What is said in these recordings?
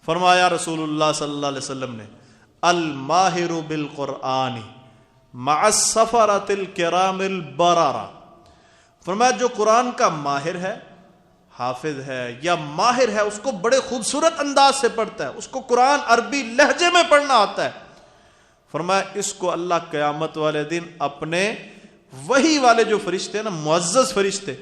فرمایا رسول اللہ صلی اللہ علیہ وسلم نے الماہر بالقرآن مع السفرۃ الکرام البررہ، فرمایا جو قرآن کا ماہر ہے، حافظ ہے یا ماہر ہے، اس کو بڑے خوبصورت انداز سے پڑھتا ہے، اس کو قرآن عربی لہجے میں پڑھنا آتا ہے، فرمایا اس کو اللہ قیامت والے دن اپنے وحی والے جو فرشتے ہیں نا، معزز فرشتے،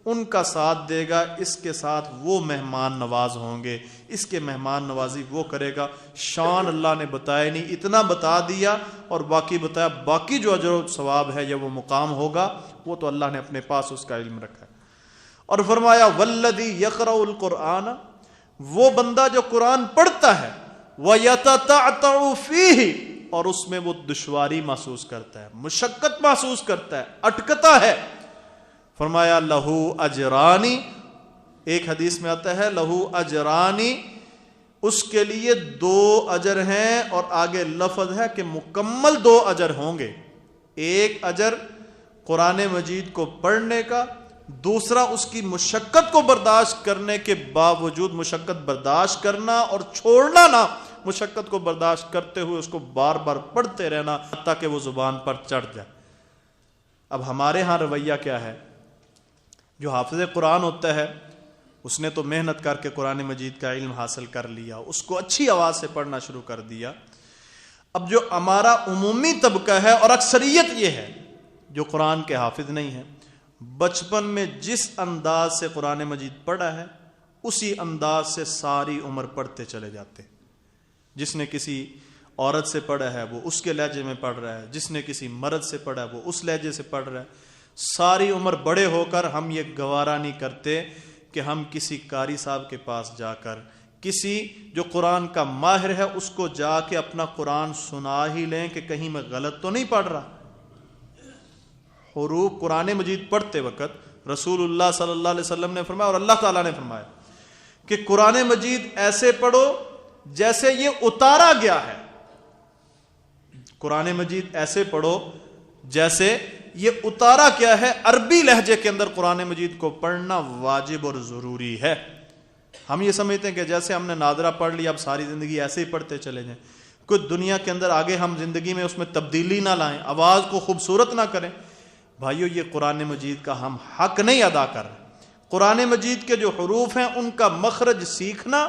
ان کا ساتھ دے گا، اس کے ساتھ وہ مہمان نواز ہوں گے، اس کے مہمان نوازی وہ کرے گا۔ شان اللہ نے بتایا نہیں، اتنا بتا دیا اور باقی بتایا، باقی جو اجر و ثواب ہے یا وہ مقام ہوگا وہ تو اللہ نے اپنے پاس اس کا علم رکھا ہے۔ اور فرمایا والذی یقرأ القرآن، وہ بندہ جو قرآن پڑھتا ہے، ویتتعتع فیہ، اور اس میں وہ دشواری محسوس کرتا ہے، مشقت محسوس کرتا ہے، اٹکتا ہے، فرمایا لہو اجرانی، ایک حدیث میں آتا ہے لہو اجرانی، اس کے لیے 2 اجر ہیں، اور آگے لفظ ہے کہ مکمل 2 اجر ہوں گے، ایک اجر قرآن مجید کو پڑھنے کا، دوسرا اس کی مشقت کو برداشت کرنے کے باوجود مشقت برداشت کرنا اور چھوڑنا نہ، مشقت کو برداشت کرتے ہوئے اس کو بار بار پڑھتے رہنا حتیٰ کہ وہ زبان پر چڑھ جائے۔ اب ہمارے ہاں رویہ کیا ہے؟ جو حافظ قرآن ہوتا ہے اس نے تو محنت کر کے قرآن مجید کا علم حاصل کر لیا، اس کو اچھی آواز سے پڑھنا شروع کر دیا۔ اب جو ہمارا عمومی طبقہ ہے اور اکثریت یہ ہے جو قرآن کے حافظ نہیں ہے، بچپن میں جس انداز سے قرآن مجید پڑھا ہے اسی انداز سے ساری عمر پڑھتے چلے جاتے۔ جس نے کسی عورت سے پڑھا ہے وہ اس کے لہجے میں پڑھ رہا ہے، جس نے کسی مرد سے پڑھا ہے وہ اس لہجے سے پڑھ رہا ہے۔ ساری عمر بڑے ہو کر ہم یہ گوارا نہیں کرتے کہ ہم کسی قاری صاحب کے پاس جا کر، کسی جو قرآن کا ماہر ہے اس کو جا کے اپنا قرآن سنا ہی لیں کہ کہیں میں غلط تو نہیں پڑھ رہا۔ حروف قرآن مجید پڑھتے وقت رسول اللہ صلی اللہ علیہ وسلم نے فرمایا اور اللہ تعالیٰ نے فرمایا کہ قرآن مجید ایسے پڑھو جیسے یہ اتارا گیا ہے، قرآن مجید ایسے پڑھو جیسے یہ اتارا کیا ہے۔ عربی لہجے کے اندر قرآن مجید کو پڑھنا واجب اور ضروری ہے۔ ہم یہ سمجھتے ہیں کہ جیسے ہم نے نادرہ پڑھ لیا اب ساری زندگی ایسے ہی پڑھتے چلے جائیں، کوئی دنیا کے اندر آگے ہم زندگی میں اس میں تبدیلی نہ لائیں، آواز کو خوبصورت نہ کریں۔ بھائیو یہ قرآن مجید کا ہم حق نہیں ادا کر رہے۔ قرآن مجید کے جو حروف ہیں ان کا مخرج سیکھنا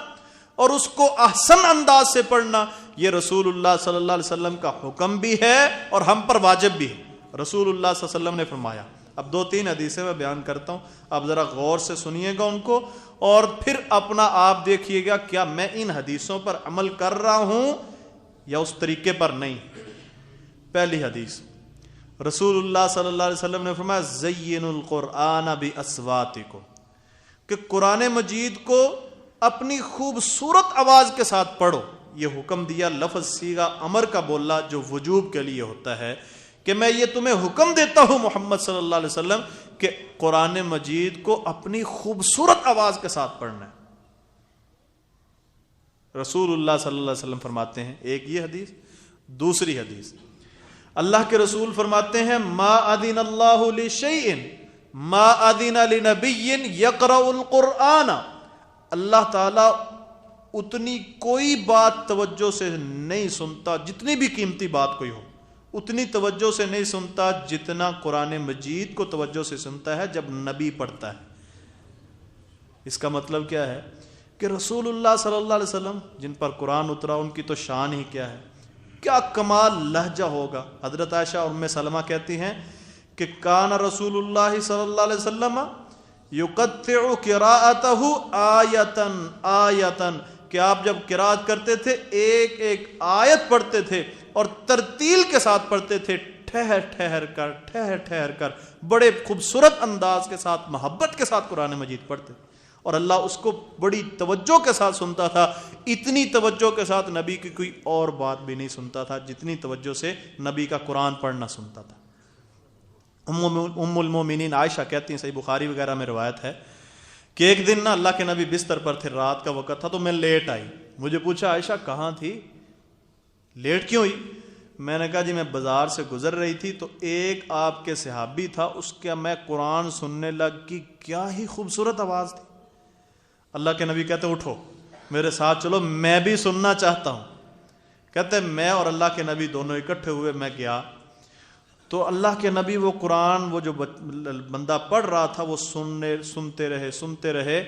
اور اس کو احسن انداز سے پڑھنا، یہ رسول اللہ صلی اللہ علیہ وسلم کا حکم بھی ہے اور ہم پر واجب بھی ہے۔ رسول اللہ صلی اللہ علیہ وسلم نے فرمایا، اب 2-3 حدیثیں میں بیان کرتا ہوں، آپ ذرا غور سے سنیے گا ان کو اور پھر اپنا آپ دیکھیے گا کیا میں ان حدیثوں پر عمل کر رہا ہوں یا اس طریقے پر نہیں۔ پہلی حدیث، رسول اللہ صلی اللہ علیہ وسلم نے فرمایا زینوا القرآن باصواتکم، کہ قرآن مجید کو اپنی خوبصورت آواز کے ساتھ پڑھو۔ یہ حکم دیا، لفظ صیغہ امر کا بولا جو وجوب کے لیے ہوتا ہے کہ میں یہ تمہیں حکم دیتا ہوں محمد صلی اللہ علیہ وسلم کہ قرآن مجید کو اپنی خوبصورت آواز کے ساتھ پڑھنا ہے۔ رسول اللہ صلی اللہ علیہ وسلم فرماتے ہیں، ایک یہ حدیث، دوسری حدیث اللہ کے رسول فرماتے ہیں ما اذن اللہ لشیء ما اذن لنبی یقرأ القرآن، اللہ تعالی اتنی کوئی بات توجہ سے نہیں سنتا، جتنی بھی قیمتی بات کوئی ہو اتنی توجہ سے نہیں سنتا جتنا قرآن مجید کو توجہ سے سنتا ہے جب نبی پڑھتا ہے۔ اس کا مطلب کیا ہے کہ رسول اللہ صلی اللہ علیہ وسلم جن پر قرآن اترا ان کی تو شان ہی کیا ہے، کیا کمال لہجہ ہوگا۔ حضرت عائشہ ام سلمہ کہتی ہیں کہ کان رسول اللہ صلی اللہ علیہ وسلم یقطع قراءتہ آیتن آیتن، کہ آپ جب قرات کرتے تھے ایک ایک آیت پڑھتے تھے اور ترتیل کے ساتھ پڑھتے تھے، ٹھہر ٹھہر کر بڑے خوبصورت انداز کے ساتھ محبت کے ساتھ قرآن مجید پڑھتے، اور اللہ اس کو بڑی توجہ کے ساتھ سنتا تھا۔ اتنی توجہ کے ساتھ نبی کی کوئی اور بات بھی نہیں سنتا تھا جتنی توجہ سے نبی کا قرآن پڑھنا سنتا تھا۔ ام المومنین عائشہ کہتی ہیں، صحیح بخاری وغیرہ میں روایت ہے کہ ایک دن نا اللہ کے نبی بستر پر تھے، رات کا وقت تھا، تو میں لیٹ آئی۔ مجھے پوچھا عائشہ کہاں تھی، لیٹ کیوں ہوئی؟ میں نے کہا جی میں بازار سے گزر رہی تھی تو ایک آپ کے صحابی تھا، اس کا میں قرآن سننے لگ کی، کیا ہی خوبصورت آواز تھی۔ اللہ کے نبی کہتے اٹھو، میرے ساتھ چلو میں بھی سننا چاہتا ہوں. کہتے ہیں میں اور اللہ کے نبی دونوں اکٹھے ہوئے, میں گیا تو اللہ کے نبی وہ قرآن وہ جو بندہ پڑھ رہا تھا وہ سنتے رہے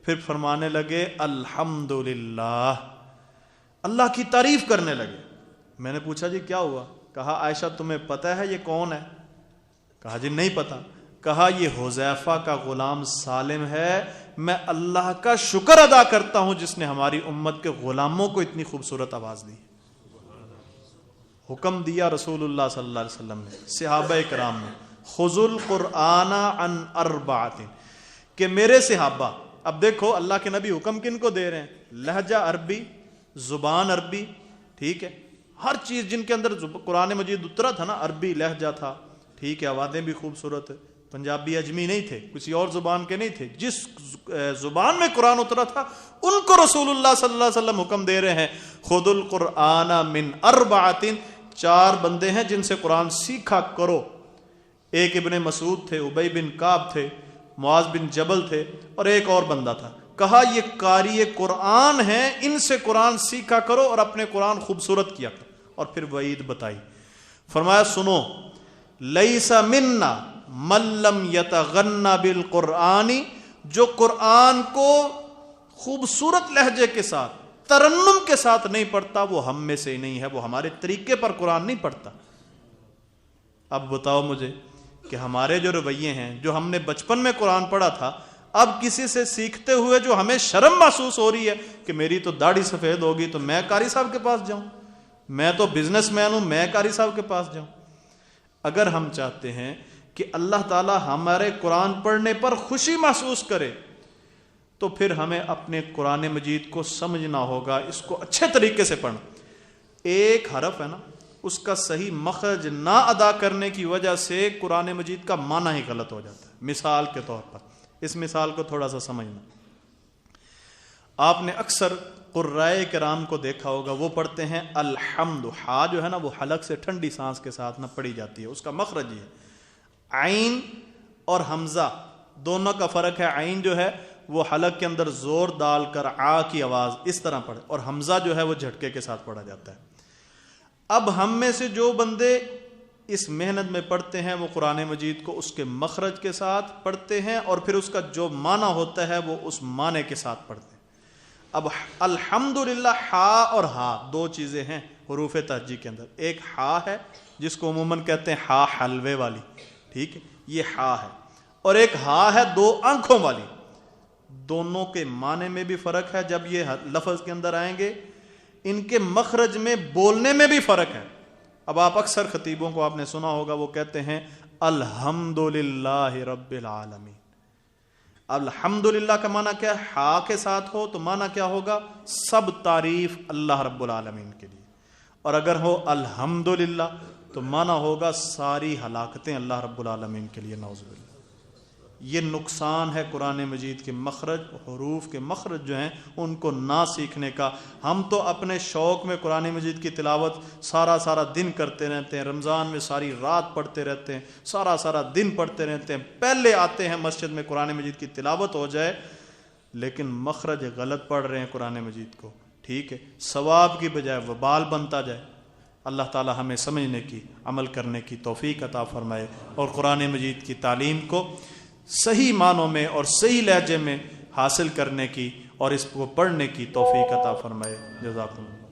پھر فرمانے لگے الحمدللہ, اللہ کی تعریف کرنے لگے. میں نے پوچھا جی کیا ہوا؟ کہا عائشہ تمہیں پتہ ہے یہ کون ہے؟ کہا جی نہیں پتہ. کہا یہ حذیفہ کا غلام سالم ہے, میں اللہ کا شکر ادا کرتا ہوں جس نے ہماری امت کے غلاموں کو اتنی خوبصورت آواز دی. حکم دیا رسول اللہ صلی اللہ علیہ وسلم نے صحابہ کرام نے, خذوا القرآن عن اربعۃ, کہ میرے صحابہ, اب دیکھو اللہ کے نبی حکم کن کو دے رہے ہیں؟ لہجہ عربی, زبان عربی, ٹھیک ہے, ہر چیز جن کے اندر قرآن مجید اترا تھا نا عربی لہجہ تھا, ٹھیک ہے, آوازیں بھی خوبصورت, پنجابی اجمی نہیں تھے, کسی اور زبان کے نہیں تھے, جس زبان میں قرآن اترا تھا ان کو رسول اللہ صلی اللہ علیہ وسلم حکم دے رہے ہیں خذوا القرآن من اربعۃ, 4 بندے ہیں جن سے قرآن سیکھا کرو. ایک ابن مسعود تھے, ابی بن کعب تھے, معاذ بن جبل تھے, اور ایک اور بندہ تھا. کہا یہ قاری قرآن ہیں, ان سے قرآن سیکھا کرو اور اپنے قرآن خوبصورت کیا کرو. اور پھر وعید بتائی, فرمایا سنو, لیس منا من لم یتغنى بالقرآن, جو قرآن کو خوبصورت لہجے کے ساتھ ترنم کے ساتھ نہیں پڑھتا وہ ہم میں سے نہیں ہے, وہ ہمارے طریقے پر قرآن نہیں پڑھتا. اب بتاؤ مجھے کہ ہمارے جو رویے ہیں, جو ہم نے بچپن میں قرآن پڑھا تھا, اب کسی سے سیکھتے ہوئے جو ہمیں شرم محسوس ہو رہی ہے کہ میری تو داڑھی سفید ہوگی تو میں قاری صاحب کے پاس جاؤں, میں تو بزنس مین ہوں میں قاری صاحب کے پاس جاؤں. اگر ہم چاہتے ہیں کہ اللہ تعالی ہمارے قرآن پڑھنے پر خوشی محسوس کرے تو پھر ہمیں اپنے قرآن مجید کو سمجھنا ہوگا, اس کو اچھے طریقے سے پڑھنا. ایک حرف ہے نا, اس کا صحیح مخرج نہ ادا کرنے کی وجہ سے قرآن مجید کا معنی ہی غلط ہو جاتا ہے. مثال کے طور پر, اس مثال کو تھوڑا سا سمجھنا. آپ نے اکثر قرائے کرام کو دیکھا ہوگا, وہ پڑھتے ہیں الحمد, ہا جو ہے نا وہ حلق سے ٹھنڈی سانس کے ساتھ نہ پڑھی جاتی ہے, اس کا مخرج یہ ہے. عین اور حمزہ دونوں کا فرق ہے, عین جو ہے وہ حلق کے اندر زور ڈال کر آ کی آواز اس طرح پڑھے, اور حمزہ جو ہے وہ جھٹکے کے ساتھ پڑھا جاتا ہے. اب ہم میں سے جو بندے اس محنت میں پڑھتے ہیں وہ قرآن مجید کو اس کے مخرج کے ساتھ پڑھتے ہیں, اور پھر اس کا جو معنی ہوتا ہے وہ اس معنی کے ساتھ پڑھتے ہیں. اب الحمدللہ, ہا اور ہا 2 چیزیں ہیں حروف تہجی کے اندر. ایک ہا ہے جس کو عموماً کہتے ہیں ہا حلوے والی, ٹھیک ہے, یہ ہا ہے, اور ایک ہا ہے 2 آنکھوں والی. دونوں کے معنی میں بھی فرق ہے, جب یہ لفظ کے اندر آئیں گے ان کے مخرج میں بولنے میں بھی فرق ہے. اب آپ اکثر خطیبوں کو آپ نے سنا ہوگا وہ کہتے ہیں الحمدللہ رب العالمین. الحمدللہ کا معنی کیا ہے؟ ہا کے ساتھ ہو تو معنی کیا ہوگا؟ سب تعریف اللہ رب العالمین کے لیے. اور اگر ہو الحمدللہ تو معنی ہوگا ساری ہلاکتیں اللہ رب العالمین کے لیے. نعوذ باللہ. یہ نقصان ہے قرآن مجید کے مخرج, حروف کے مخرج جو ہیں ان کو نہ سیکھنے کا. ہم تو اپنے شوق میں قرآن مجید کی تلاوت سارا دن کرتے رہتے ہیں, رمضان میں ساری رات پڑھتے رہتے ہیں, سارا دن پڑھتے رہتے ہیں. پہلے آتے ہیں مسجد میں قرآن مجید کی تلاوت ہو جائے, لیکن مخرج غلط پڑھ رہے ہیں قرآن مجید کو, ٹھیک ہے, ثواب کی بجائے وبال بنتا جائے. اللہ تعالی ہمیں سمجھنے کی, عمل کرنے کی توفیق عطا فرمائے, اور قرآن مجید کی تعلیم کو صحیح معنوں میں اور صحیح لہجے میں حاصل کرنے کی اور اس کو پڑھنے کی توفیق عطا فرمائے. جزاکم اللہ.